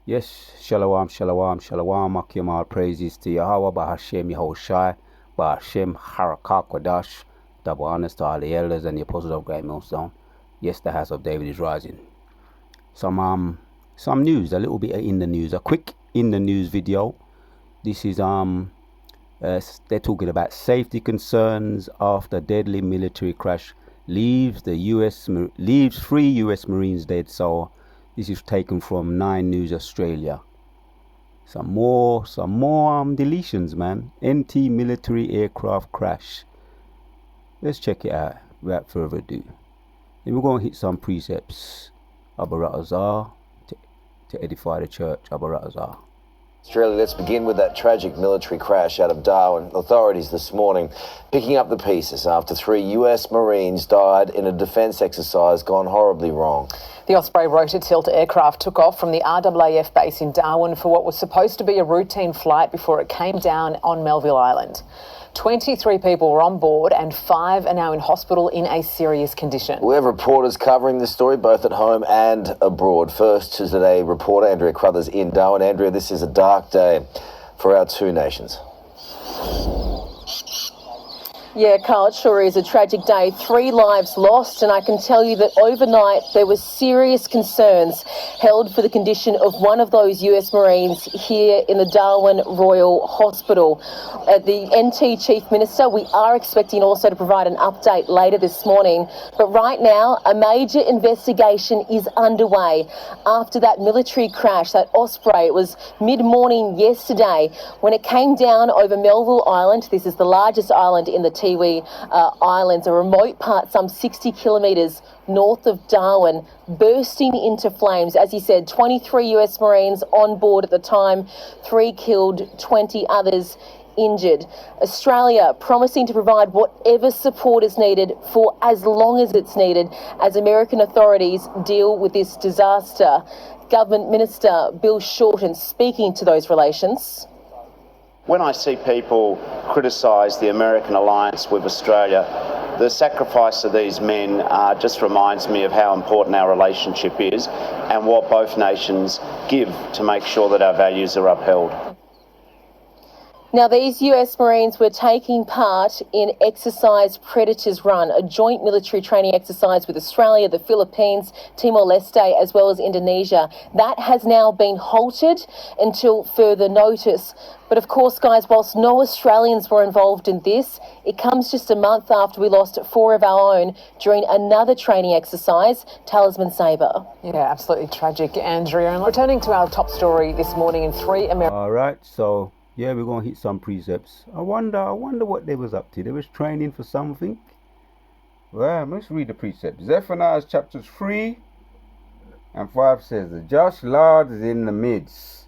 Yes, Shalom, Shalom, Shalom, Akim, all praises to Yahweh, Bahashem Yahushai, Bahashem Harakah Kodash, double honors to all the elders and the apostles of Great Millstone. Yes, the house of David is rising. Some news, a little bit in the news, a quick in the news video. This is they're talking about safety concerns after deadly military crash leaves 3 U.S. Marines dead. So this is taken from 9 News Australia. Some more deletions, man. NT military aircraft crash. Let's check it out without further ado. Then we're going to hit some precepts. Abaratazar to edify the church. Abaratazar. Australia, let's begin with that tragic military crash out of Darwin. Authorities this morning picking up the pieces after 3 US Marines died in a defence exercise gone horribly wrong. The Osprey rotor-tilt aircraft took off from the RAAF base in Darwin for what was supposed to be a routine flight before it came down on Melville Island. 23 people were on board and 5 are now in hospital in a serious condition. We have reporters covering this story both at home and abroad. First to today, reporter Andrea Crothers in Darwin. Andrea, this is a dark day for our two nations. Yeah, Carl, it sure is a tragic day. 3 lives lost, and I can tell you that overnight there were serious concerns held for the condition of one of those US Marines here in the Darwin Royal Hospital. The NT Chief Minister, we are expecting also to provide an update later this morning, but right now a major investigation is underway after that military crash, that Osprey. It was mid-morning yesterday when it came down over Melville Island. This is the largest island in the Tiwi Islands, a remote part some 60 kilometres north of Darwin, bursting into flames. As you said, 23 US Marines on board at the time, 3 killed, 20 others injured. Australia promising to provide whatever support is needed for as long as it's needed as American authorities deal with this disaster. Government Minister Bill Shorten speaking to those relations. When I see people criticise the American alliance with Australia, the sacrifice of these men just reminds me of how important our relationship is and what both nations give to make sure that our values are upheld. Now, these US Marines were taking part in Exercise Predators Run, a joint military training exercise with Australia, the Philippines, Timor-Leste, as well as Indonesia. That has now been halted until further notice. But of course, guys, whilst no Australians were involved in this, it comes just a month after we lost 4 of our own during another training exercise, Talisman Sabre. Yeah, absolutely tragic, Andrea. And returning to our top story this morning in 3 American... All right, so... yeah, we're going to hit some precepts. I wonder what they was up to. They was training for something. Well, let's read the precepts. Zephaniah chapters 3 and 5 says, the just Lord is in the midst.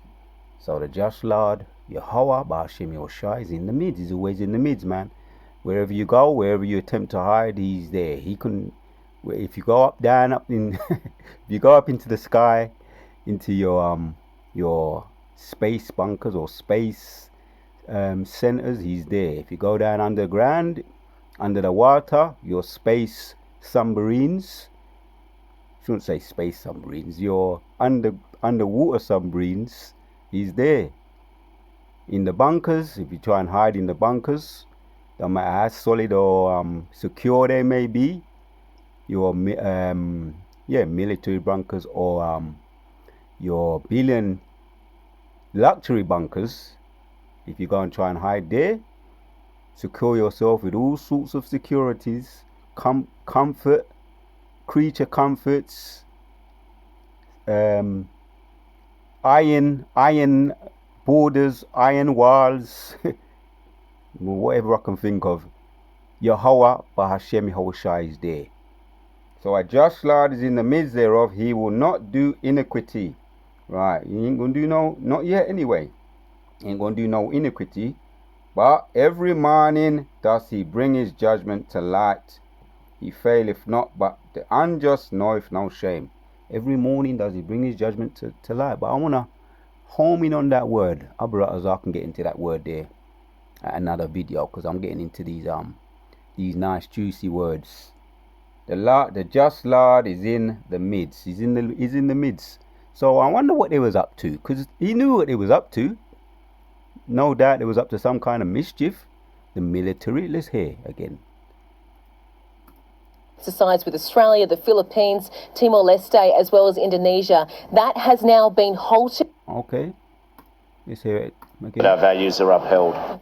So the just Lord, Yahweh, Ba'ashem Yahushai, is in the midst. He's always in the midst, man. Wherever you go, wherever you attempt to hide, he's there. He can, if you go up, down, up in, if you go up into the sky, into your space bunkers or space centers, he's there. If you go down underground, under the water, your space submarines, shouldn't say space submarines, your underwater submarines, he's there. In the bunkers, if you try and hide in the bunkers, no matter how solid or secure they may be, your military bunkers or your billion luxury bunkers, if you go and try and hide there, secure yourself with all sorts of securities, comfort, creature comforts, iron borders, iron walls, whatever I can think of. Yahweh Bahashem Yahushai is there. So a just Lord is in the midst thereof. He will not do iniquity. Right, he ain't gonna do not yet anyway. Ain't gonna do no iniquity. But every morning does he bring his judgment to light. He faileth not, but the unjust knoweth no shame. Every morning does he bring his judgment to light. But I wanna home in on that word. As I can get into that word there at another video, because I'm getting into these nice juicy words. The just Lord is in the midst. He's in the midst. So I wonder what they was up to, because he knew what they was up to. No doubt they was up to some kind of mischief. The military. Let's hear again. Exercise with Australia, the Philippines, Timor-Leste, as well as Indonesia. That has now been halted. Okay. Let's hear it That again. our values are upheld.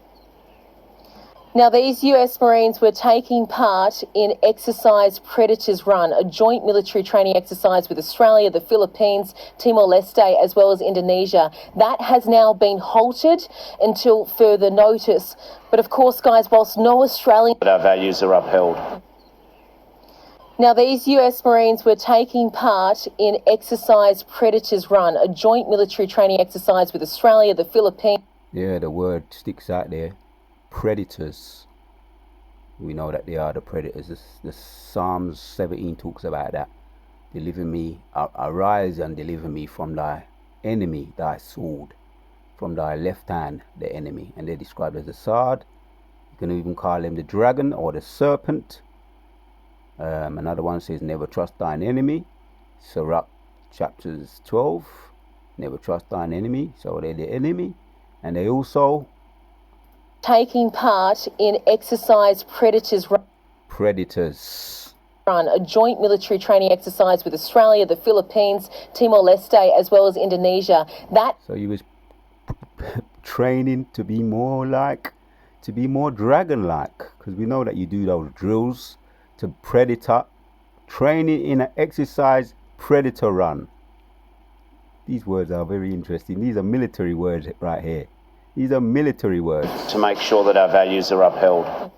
Now, these US Marines were taking part in Exercise Predators Run, a joint military training exercise with Australia, the Philippines, Timor-Leste, as well as Indonesia. That has now been halted until further notice. But of course, guys, whilst no Australian... That our values are upheld. Now, these US Marines were taking part in Exercise Predators Run, a joint military training exercise with Australia, the Philippines... Yeah, the word sticks out there. Predators. We know that they are the predators. The Psalms 17 talks about that. Deliver me, arise and deliver me from thy enemy, thy sword, from thy left hand, the enemy. And they're described as the sword. You can even call him the dragon or the serpent. Another one says, never trust thine enemy. Sirach chapters 12. Never trust thine enemy. So they're the enemy. And they also taking part in Exercise Predators Run. Predators. A joint military training exercise with Australia, the Philippines, Timor-Leste, as well as Indonesia. That... So he was training to be more dragon-like, because we know that you do those drills to predator, training in an exercise predator run. These words are very interesting. These are military words right here. These are military words. To make sure that our values are upheld.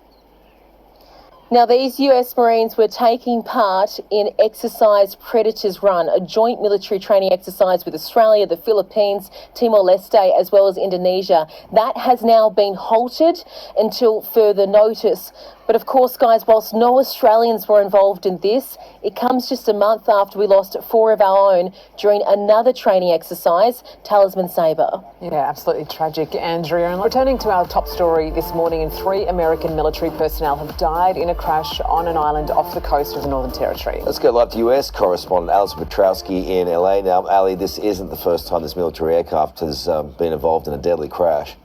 Now, these US Marines were taking part in Exercise Predators Run, a joint military training exercise with Australia, the Philippines, Timor-Leste, as well as Indonesia. That has now been halted until further notice. But of course, guys, whilst no Australians were involved in this, it comes just a month after we lost 4 of our own during another training exercise, Talisman Sabre. Yeah, absolutely tragic, Andrea. And returning to our top story this morning, 3 American military personnel have died in a crash on an island off the coast of the Northern Territory. Let's go live to US correspondent Alison Petrowski in LA now. Ali, this isn't the first time this military aircraft has been involved in a deadly crash.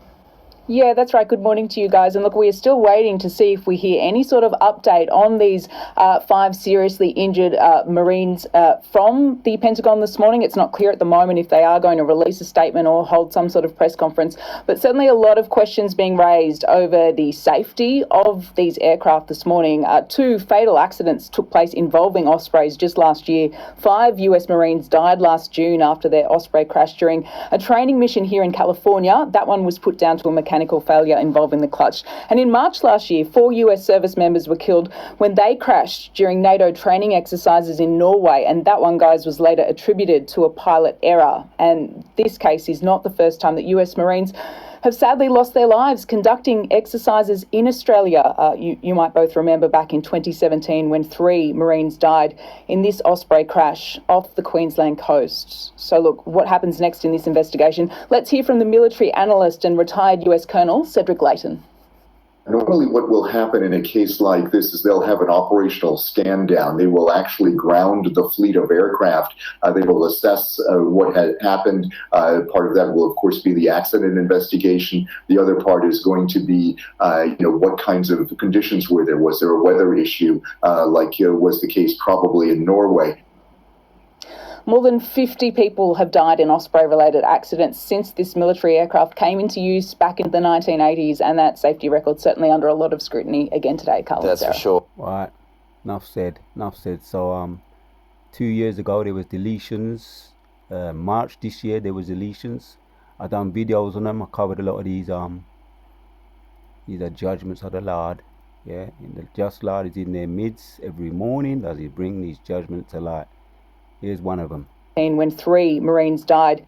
Yeah, that's right. Good morning to you guys. And look, we are still waiting to see if we hear any sort of update on these 5 seriously injured Marines from the Pentagon this morning. It's not clear at the moment if they are going to release a statement or hold some sort of press conference, but certainly a lot of questions being raised over the safety of these aircraft this morning. 2 fatal accidents took place involving Ospreys just last year. 5 US Marines died last June after their Osprey crashed during a training mission here in California. That one was put down to a mechanical failure involving the clutch. And in March last year, 4 US service members were killed when they crashed during NATO training exercises in Norway. And that one, guys, was later attributed to a pilot error. And this case is not the first time that US Marines have sadly lost their lives conducting exercises in Australia. You might both remember back in 2017 when 3 Marines died in this Osprey crash off the Queensland coast. So look, what happens next in this investigation? Let's hear from the military analyst and retired US Colonel Cedric Layton. Normally what will happen in a case like this is they'll have an operational stand down. They will actually ground the fleet of aircraft. They will assess what had happened. Part of that will, of course, be the accident investigation. The other part is going to be, what kinds of conditions were there? Was there a weather issue like was the case probably in Norway? More than 50 people have died in Osprey-related accidents since this military aircraft came into use back in the 1980s, and that safety record's certainly under a lot of scrutiny again today, Carl. That's for sure. Right. Enough said. So 2 years ago there was deletions. March this year there was deletions. I done videos on them. I covered a lot of these are judgments of the Lord. Yeah, and the just Lord is in their midst every morning. Does he bring these judgments to light? Here's one of them. When 3 Marines died.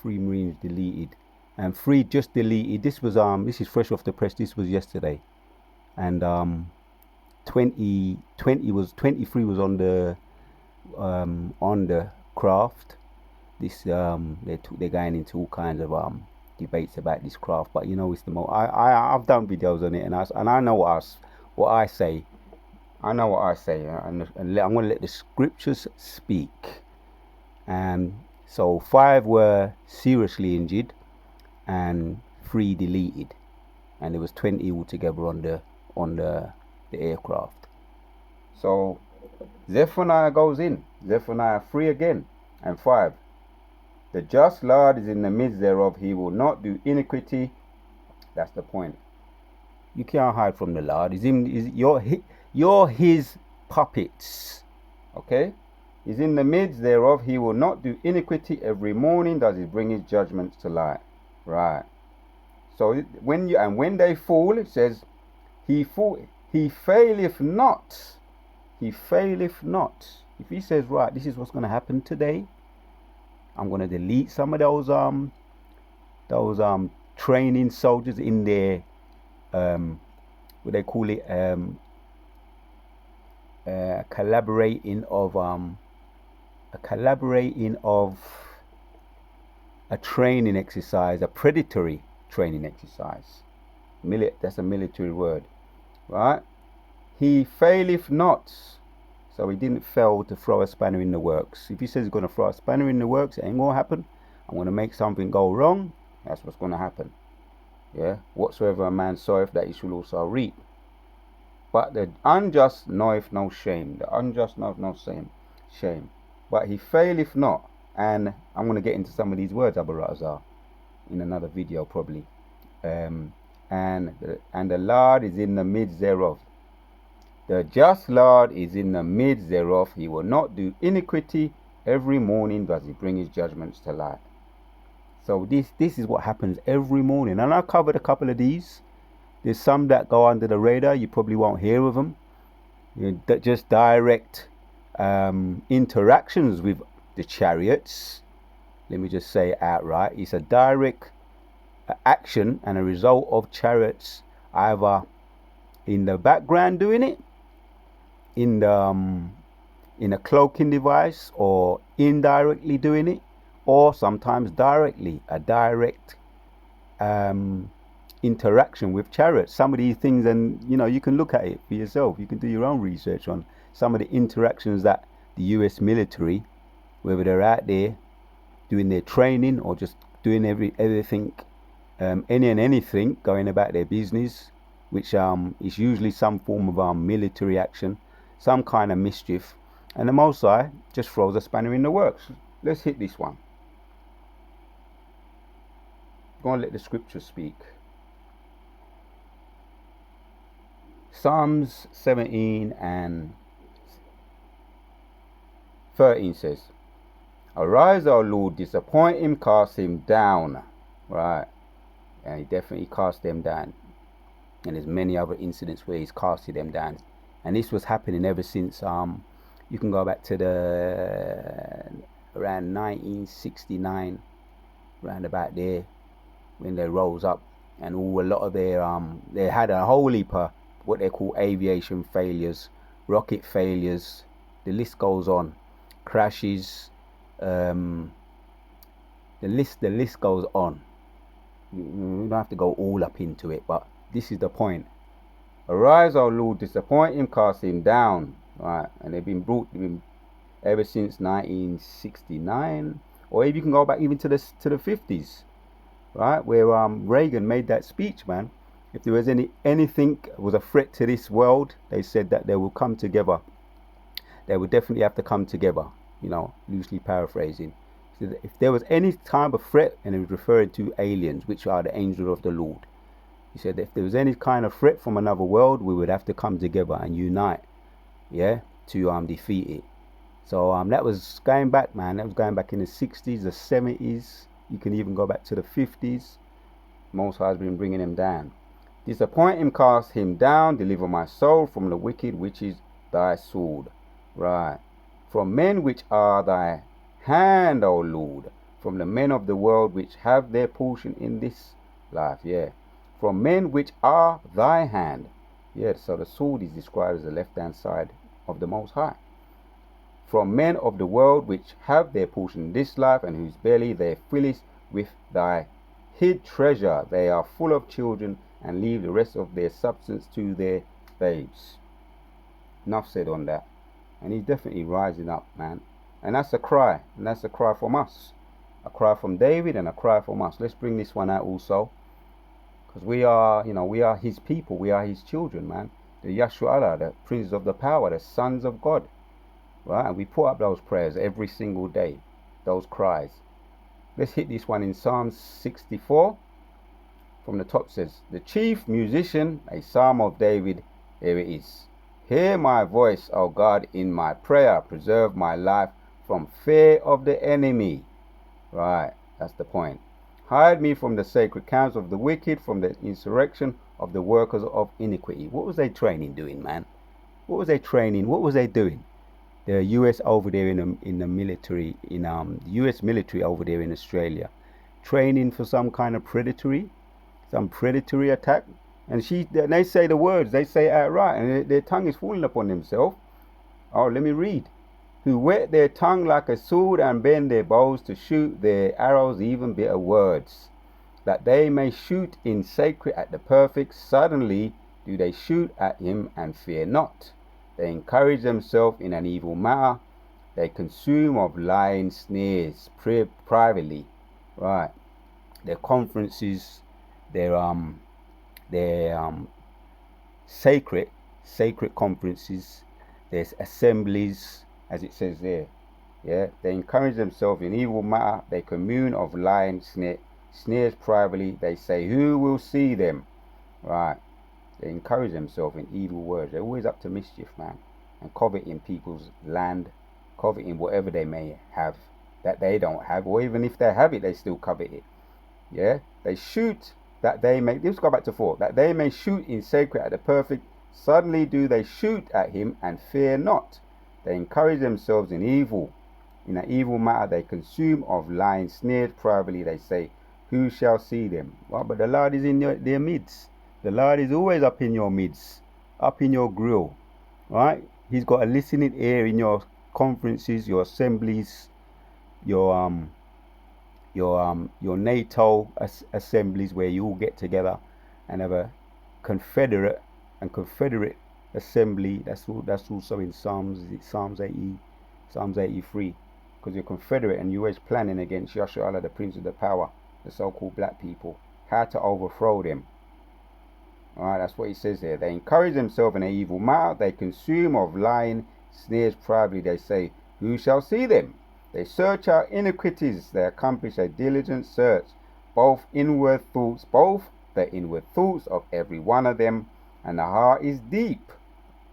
3 Marines deleted. And 3 just deleted. This was this is fresh off the press. This was yesterday. And 23 was on the craft. This they're going into all kinds of debates about this craft, but it's the most I've done videos on it, and I know what I say. I know what I say, and I'm going to let the scriptures speak. And So 5 were seriously injured and 3 deleted, and there was 20 altogether on the aircraft. So Zephaniah goes in. Zephaniah 3 again and 5. The just Lord is in the midst thereof, he will not do iniquity. That's the point. You can't hide from the Lord. You're his puppets. Okay? He's in the midst thereof, he will not do iniquity. Every morning does he bring his judgments to light. Right. So when they fall, it says, he faileth not. He faileth not. If he says, right, this is what's going to happen today, I'm going to delete some of those training soldiers in their what they call it, collaborating of a training exercise, a predatory training exercise. That's a military word, right? He faileth not. So he didn't fail to throw a spanner in the works. If he says he's going to throw a spanner in the works, it ain't going to happen. I'm going to make something go wrong. That's what's going to happen. Yeah. Whatsoever a man soweth, that he shall also reap. But the unjust knoweth no shame. The unjust knoweth no shame. But he faileth not. And I'm going to get into some of these words, Abu Razar, in another video probably. And the Lord is in the midst thereof. The just Lord is in the midst thereof. He will not do iniquity. Every morning does he bring his judgments to light. So this is what happens every morning. And I covered a couple of these. There's some that go under the radar. You probably won't hear of them. Just direct interactions with the chariots. Let me just say it outright. It's a direct action and a result of chariots either in the background doing it, in a cloaking device, or indirectly doing it, or sometimes directly, a direct interaction with chariots. Some of these things, and you can look at it for yourself. You can do your own research on some of the interactions that the US military, whether they're out there doing their training or just doing everything, any and anything, going about their business, which is usually some form of military action, some kind of mischief, and the Most High just throws a spanner in the works. Let's hit this one. Go and let the scriptures speak. Psalms 17 and 13 says, Arise, O Lord, disappoint him, cast him down. Right. And he definitely cast them down. And there's many other incidents where he's casted them down. And this was happening ever since, you can go back to around 1969, around about there, when they rose up. And a lot of they had a whole heap of what they call aviation failures, rocket failures, the list goes on, crashes, the list goes on. You don't have to go all up into it, but this is the point. Arise, O Lord, disappoint him, cast him down. Right, and they've been brought ever since 1969, or if you can go back even to the 50s, right, where Reagan made that speech, man. If there was anything was a threat to this world, they said that they will come together. They would definitely have to come together, loosely paraphrasing. So that if there was any type of threat, and it was referring to aliens, which are the angels of the Lord. He said that if there was any kind of threat from another world, we would have to come together and unite, to defeat it. So that was going back, man. That was going back in the 60s, the 70s. You can even go back to the 50s. Most High has been bringing them down. Disappoint him, cast him down, deliver my soul from the wicked, which is thy sword. Right. From men which are thy hand, O Lord, from the men of the world which have their portion in this life. From men which are thy hand. So the sword is described as the left hand side of the Most High. From men of the world which have their portion in this life, and whose belly they fillest with thy hid treasure. They are full of children, and leave the rest of their substance to their babes. Enough said on that. And he's definitely rising up, man. And that's a cry. And that's a cry from us. A cry from David and a cry from us. Let's bring this one out also. Because we are, we are his people. We are his children, man. The Yahshua Allah, the princes of the power, the sons of God. Right? And we put up those prayers every single day. Those cries. Let's hit this one in Psalm 64. From the top says, the chief musician, a psalm of David. Here it is. Hear my voice, O God, in my prayer. Preserve my life from fear of the enemy. Right, that's the point. Hide me from the sacred camps of the wicked, from the insurrection of the workers of iniquity. What was they training doing, man? What was they training? What was they doing? The US over there in the military, the US military over there in Australia, training for some kind of predatory attack. And they say the words, they say it outright, and their tongue is falling upon themselves. Oh, let me read. Who whet their tongue like a sword and bend their bows to shoot their arrows, even bitter words, that they may shoot in sacred at the perfect. Suddenly do they shoot at him and fear not. They encourage themselves in an evil matter. They consume of lying snares privately. Right. Their conferences, their sacred conferences, their assemblies, as it says there. Yeah, they encourage themselves in evil matter. They commune of lying snares privately. They say, who will see them? Right. They encourage themselves in evil words. They're always up to mischief, man. And coveting people's land, coveting whatever they may have that they don't have, or even if they have it, they still covet it. Yeah, they shoot that they may, let's go back to 4, that they may shoot in sacred at the perfect. Suddenly do they shoot at him and fear not. They encourage themselves in evil. In an evil matter they consume of lying snares privately. They say, who shall see them? Well, but the Lord is in their midst. The Lord is always up in your midst, up in your grill. Right? He's got a listening ear in your conferences, your assemblies, your NATO assemblies, where you all get together and have a confederate assembly. That's also in Psalms 83, because you're confederate and you're always planning against Yahshua Allah, the prince of the power, the so-called black people, how to overthrow them. Alright, that's what he says there. They encourage themselves in an evil matter. They consume of lying snares privately. They say, who shall see them? They search out iniquities. They accomplish a diligent search, both the inward thoughts of every one of them, and the heart is deep.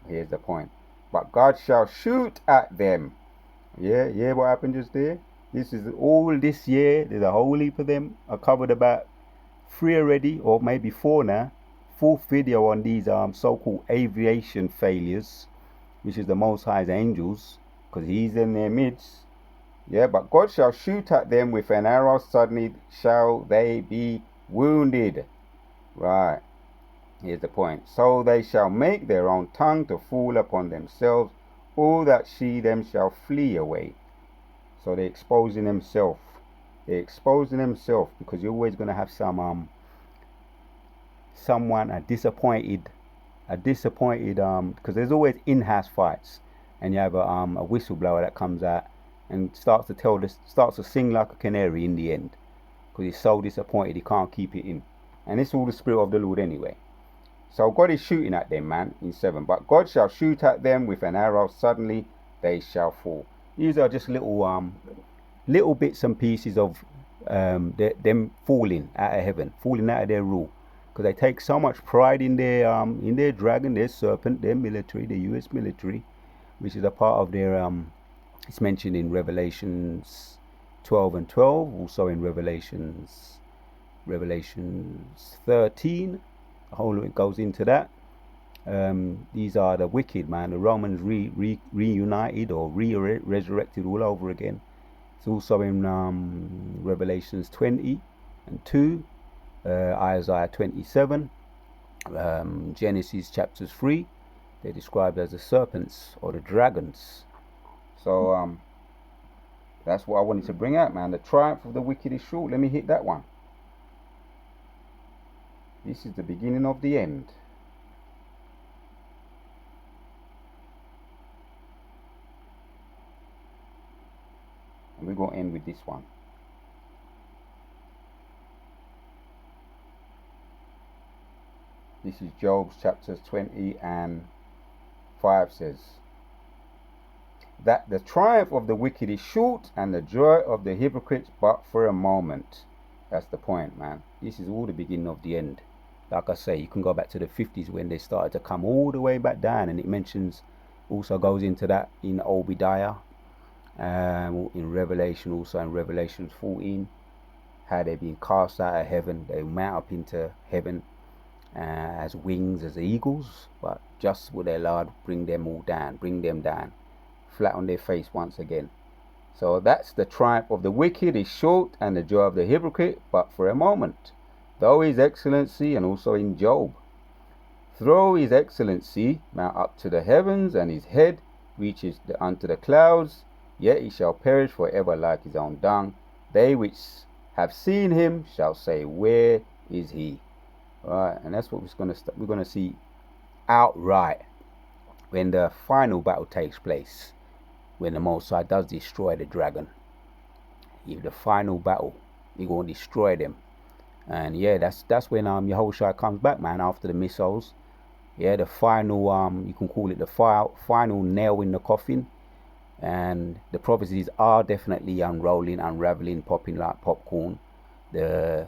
Here's the point. But God shall shoot at them. Yeah, what happened just there? This is all this year. There's a whole heap of them. I covered about 3 already, or maybe 4 now. 4th video on these so-called aviation failures, which is the Most High's angels, because he's in their midst. Yeah, but God shall shoot at them with an arrow. Suddenly shall they be wounded. Right. Here's the point. So they shall make their own tongue to fall upon themselves. All that see them shall flee away. So they're exposing themselves. Because you're always going to have someone a disappointed because there's always in-house fights, and you have a whistleblower that comes out and starts to sing like a canary in the end, because he's so disappointed he can't keep it in. And it's all the spirit of the Lord anyway. So God is shooting at them, man, in 7. But God shall shoot at them with an arrow. Suddenly they shall fall. These are just little bits and pieces of them falling out of heaven, falling out of their rule, because they take so much pride in their dragon, their serpent, their military, the US military, which is a part of their it's mentioned in Revelations 12 and 12, also in Revelations 13. The whole of it goes into that. These are the wicked, man. The Romans reunited or resurrected all over again. It's also in Revelations 20 and 2, Isaiah 27, Genesis chapters 3. They're described as the serpents or the dragons. So that's what I wanted to bring out, man. The triumph of the wicked is short. Let me hit that one. This is the beginning of the end. we're going to end with this one. This is Job chapters 20 and 5 says, that the triumph of the wicked is short and the joy of the hypocrites but for a moment. That's the point, man. This is all the beginning of the end. Like I say, you can go back to the 50s when they started to come all the way back down, and it mentions, also goes into that in Obadiah, in Revelation, also in Revelation 14, how they've been cast out of heaven. They mount up into heaven as wings as eagles, but just will their Lord bring them all down, bring them down, flat on their face once again. So that's the triumph of the wicked is short and the joy of the hypocrite but for a moment. Though his excellency, and also in Job, throw his excellency mount up to the heavens, and his head reaches unto the clouds, yet he shall perish forever like his own dung. They which have seen him shall say, where is he? Right, and that's what we're going to see outright when the final battle takes place, when the Most High does destroy the dragon. In the final battle, he's going to destroy them. And yeah, that's when Yahushua comes back, man, after the missiles. Yeah, the final, you can call it the final nail in the coffin. And the prophecies are definitely unraveling, popping like popcorn. The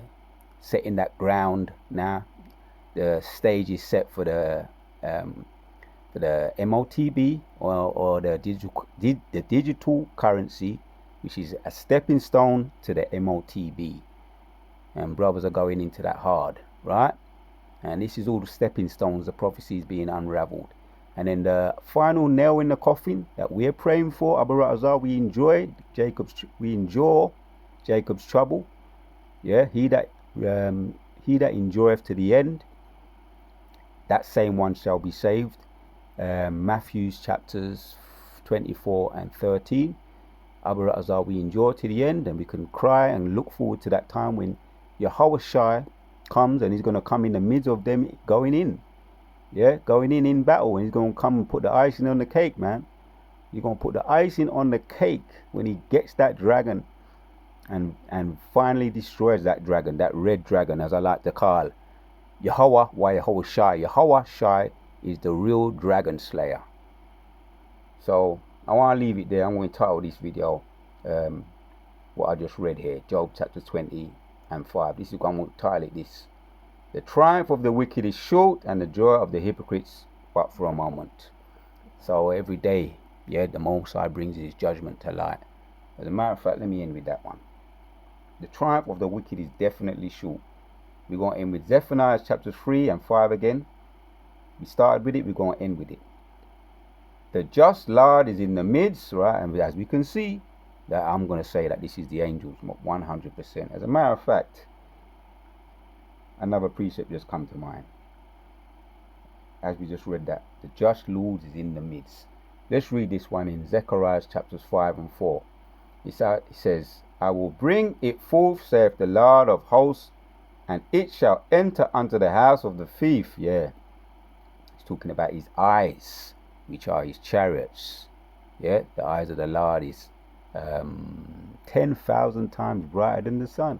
setting that ground now. The stage is set for the MOTB or the digital currency, which is a stepping stone to the MOTB. And brothers are going into that hard, right? And this is all the stepping stones, the prophecies being unraveled. And then the final nail in the coffin that we're praying for, Abba Ratazar, we endure Jacob's trouble. Yeah, he that endureth to the end, that same one shall be saved. Matthew chapters 24 and 13. Abba Ratazar, we endure to the end, and we can cry and look forward to that time when Yahushua comes, and he's going to come in the midst of them going in. Yeah, going in battle, and he's going to come and put the icing on the cake, man. He's going to put the icing on the cake when he gets that dragon and finally destroys that dragon, that red dragon, as I like to call Yahushua. Yahushua is the real dragon slayer. So I want to leave it there. I'm going to title this video what I just read here, Job chapter 20 and 5. This is what I'm going to title it this. The triumph of the wicked is short and the joy of the hypocrites but for a moment. So every day, yeah, the Most High brings his judgment to light. As a matter of fact, let me end with that one. The triumph of the wicked is definitely short. We're going to end with Zephaniah chapters 3 and 5 again. We started with it, we're going to end with it. The just Lord is in the midst, right? And as we can see, that I'm going to say that this is the angels, 100%. As a matter of fact, another precept just come to mind. As we just read that, the just Lord is in the midst. Let's read this one in Zechariah chapters 5 and 4. It says, I will bring it forth, saith the Lord of hosts, and it shall enter unto the house of the thief. Yeah, he's talking about his eyes, which are his chariots. Yeah, the eyes of the Lord is 10,000 times brighter than the sun,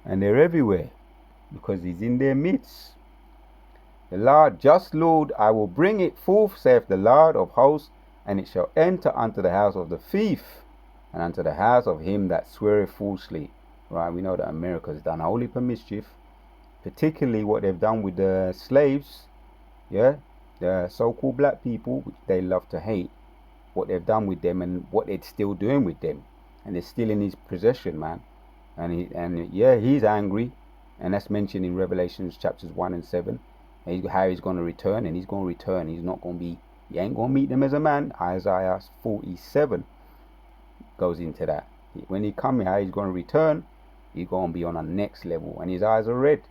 and they're everywhere because he's in their midst. The Lord, just Lord, I will bring it forth, saith the Lord of hosts, and it shall enter unto the house of the thief, and unto the house of him that sweareth falsely. Right, we know that America's done a whole heap of mischief, particularly what they've done with the slaves. Yeah, the so-called black people, which they love to hate, what they've done with them and what they're still doing with them, and they're still in his possession, man. And yeah, he's angry, and that's mentioned in Revelation chapters 1 and 7. And how he's going to return, and he's going to return. He's not going to be, he ain't going to meet them as a man. Isaiah 47 goes into that. When he comes, how he's going to return, he's going to be on a next level, and his eyes are red.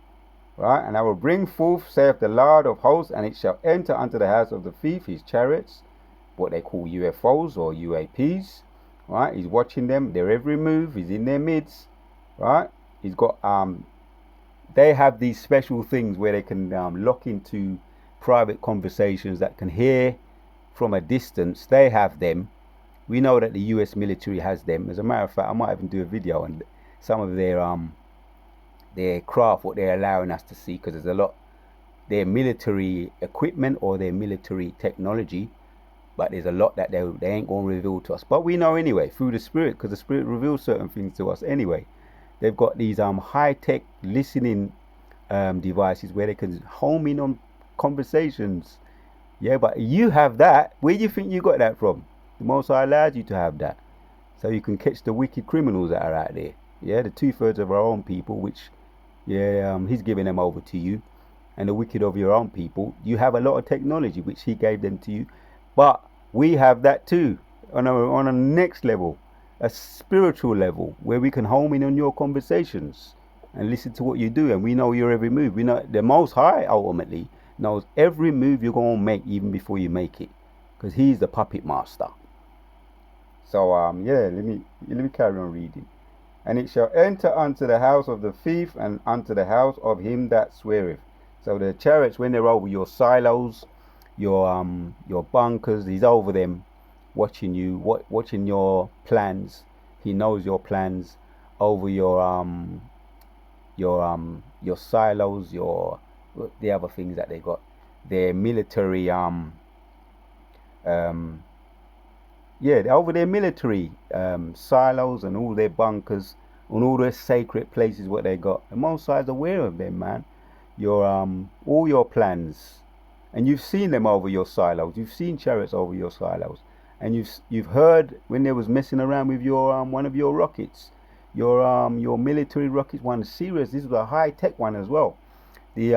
Right, and I will bring forth, saith the Lord of hosts, and it shall enter unto the house of the thief, his chariots, what they call UFOs or UAPs. Right, he's watching them, their every move, he's in their midst. Right, he's got they have these special things where they can lock into private conversations that can hear from a distance. They have them, We know that the US military has them. As a matter of fact, I might even do a video on some of their craft, what they're allowing us to see, because there's a lot, their military equipment or their military technology, but there's a lot that they ain't going to reveal to us. But we know anyway, through the Spirit, because the Spirit reveals certain things to us anyway. They've got these high-tech listening devices where they can home in on conversations. Yeah, but you have that. Where do you think you got that from? The Most High allowed you to have that, so you can catch the wicked criminals that are out there. Yeah, the 2/3 of our own people, which, yeah, he's giving them over to you, and the wicked of your own people. You have a lot of technology which he gave them to you, but we have that too on a next level, a spiritual level, where we can home in on your conversations and listen to what you do, and we know your every move. We know the Most High ultimately knows every move you're going to make even before you make it, because he's the puppet master. So yeah, let me carry on reading. And it shall enter unto the house of the thief, and unto the house of him that sweareth. So the chariots, when they're over your silos, your bunkers, he's over them, watching you, watching your plans. He knows your plans over your silos, the other things that they got, their military over their military silos and all their bunkers and all their sacred places what they got. The Most High is aware of them, man. Your all your plans, and you've seen them over your silos. You've seen chariots over your silos, and you've heard when they was messing around with your one of your rockets, your military rockets, one serious. This was a high tech one as well. The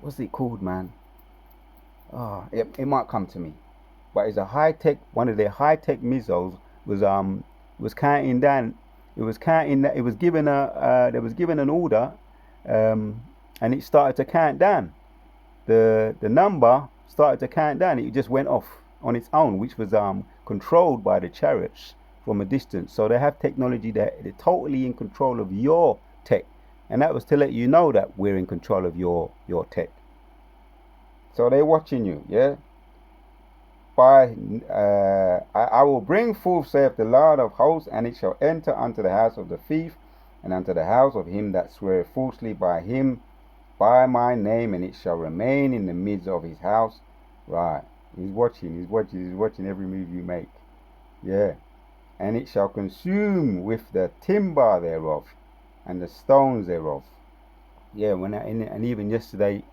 what's it called, man? It might come to me, but it's a high tech. One of their high tech missiles was counting down. It was counting that. It was given there was given an order, and it started to count down. The number started to count down. It just went off on its own, which was controlled by the chariots from a distance. So they have technology that they're totally in control of your tech, and that was to let you know that we're in control of your tech. So they're watching you, yeah. I will bring forth, saith the Lord of hosts, and it shall enter unto the house of the thief, and unto the house of him that sweareth falsely by him, by my name, and it shall remain in the midst of his house. Right, he's watching every move you make, yeah. And it shall consume with the timber thereof, and the stones thereof. Yeah, and even yesterday,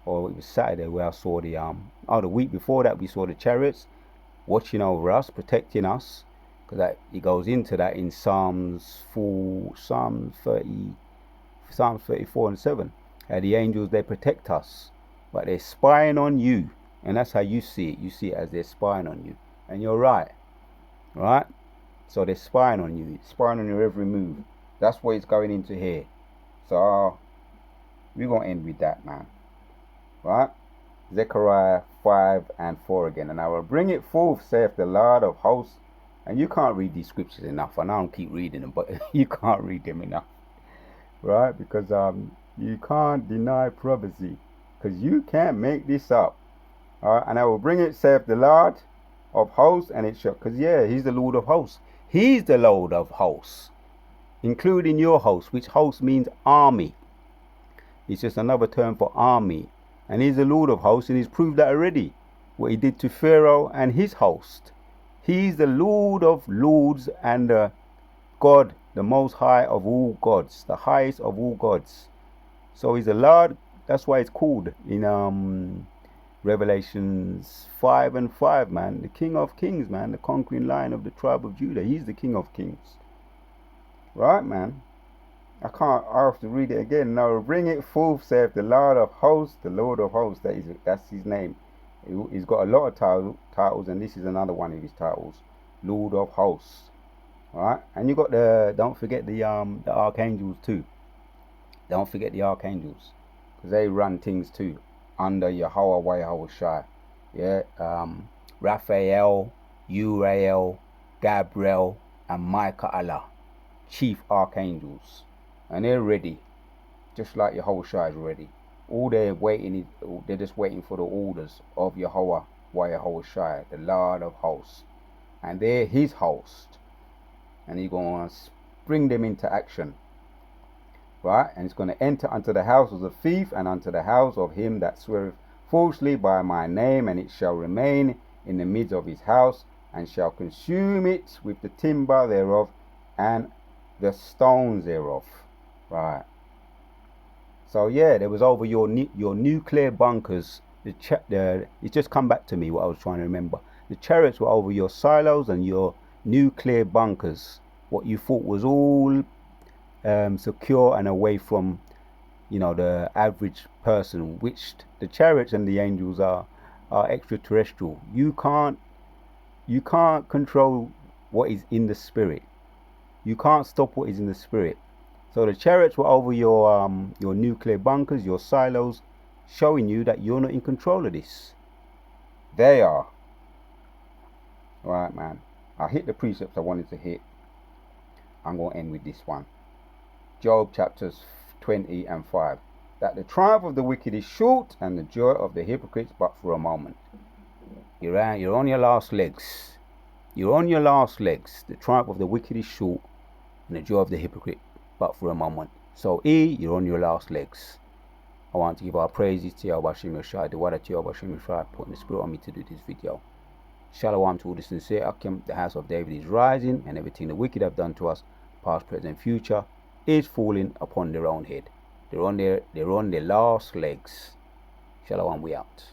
or it was Saturday, where I saw the week before that, we saw the chariots watching over us, protecting us, because it goes into that in Psalms 34 and 7. The angels, they protect us, but they're spying on you, and that's how you see it. You see it as they're spying on you, and you're right. So they're spying on you, spying on your every move. That's what it's going into here. So we're gonna end with that, man. Right? Zechariah 5 and 4 again. And I will bring it forth, saith the Lord of hosts. And you can't read these scriptures enough. And I don't keep reading them, but you can't read them enough. Right? Because you can't deny prophecy. Because you can't make this up. Alright? And I will bring it, saith the Lord of hosts. And it shall, because yeah, he's the Lord of hosts. He's the Lord of hosts. Including your host, which host means army. It's just another term for army. And he's the Lord of hosts, and he's proved that already. What he did to Pharaoh and his host. He's the Lord of lords and the God, the most high of all gods, the highest of all gods. So he's the Lord. That's why it's called in Revelations 5 and 5, man. The King of Kings, man. The conquering lion of the tribe of Judah. He's the King of Kings. Right, man. I have to read it again. Now bring it forth, saith the Lord of hosts, the Lord of hosts. That's his name. He's got a lot of titles, and this is another one of his titles, Lord of hosts. Alright, and you got don't forget the archangels too. Don't forget the archangels, because they run things too under Yahweh Shai. Yeah, Raphael, Uriel, Gabriel, and Michael, chief archangels. And they're ready, just like Yahweh Shai is ready. All they're waiting is, they're just waiting for the orders of Yahweh Yahushua, the Lord of hosts. And they're his host. And he's going to bring them into action. Right? And it's going to enter unto the house of the thief, and unto the house of him that sweareth falsely by my name, and it shall remain in the midst of his house, and shall consume it with the timber thereof, and the stones thereof. Right. So yeah, there was over your nuclear bunkers. It just come back to me what I was trying to remember. The chariots were over your silos and your nuclear bunkers. What you thought was all secure and away from, the average person, which the chariots and the angels are extraterrestrial. You can't control what is in the spirit. You can't stop what is in the spirit. So the chariots were over your nuclear bunkers, your silos, showing you that you're not in control of this. They are. Right, man. I hit the precepts I wanted to hit. I'm going to end with this one. Job chapters 20 and 5. That the triumph of the wicked is short, and the joy of the hypocrites but for a moment. You're on your last legs. You're on your last legs. The triumph of the wicked is short, and the joy of the hypocrite but for a moment. So you're on your last legs. I want to give our praises to Yahweh Hashem Yeshua, the word that Yahweh Hashem Yeshua putting the spirit on me to do this video. Shalom to all the sincere Akim. The house of David is rising, and everything the wicked have done to us, past, present, future, is falling upon their own head. They're on their last legs. Shalom, we out.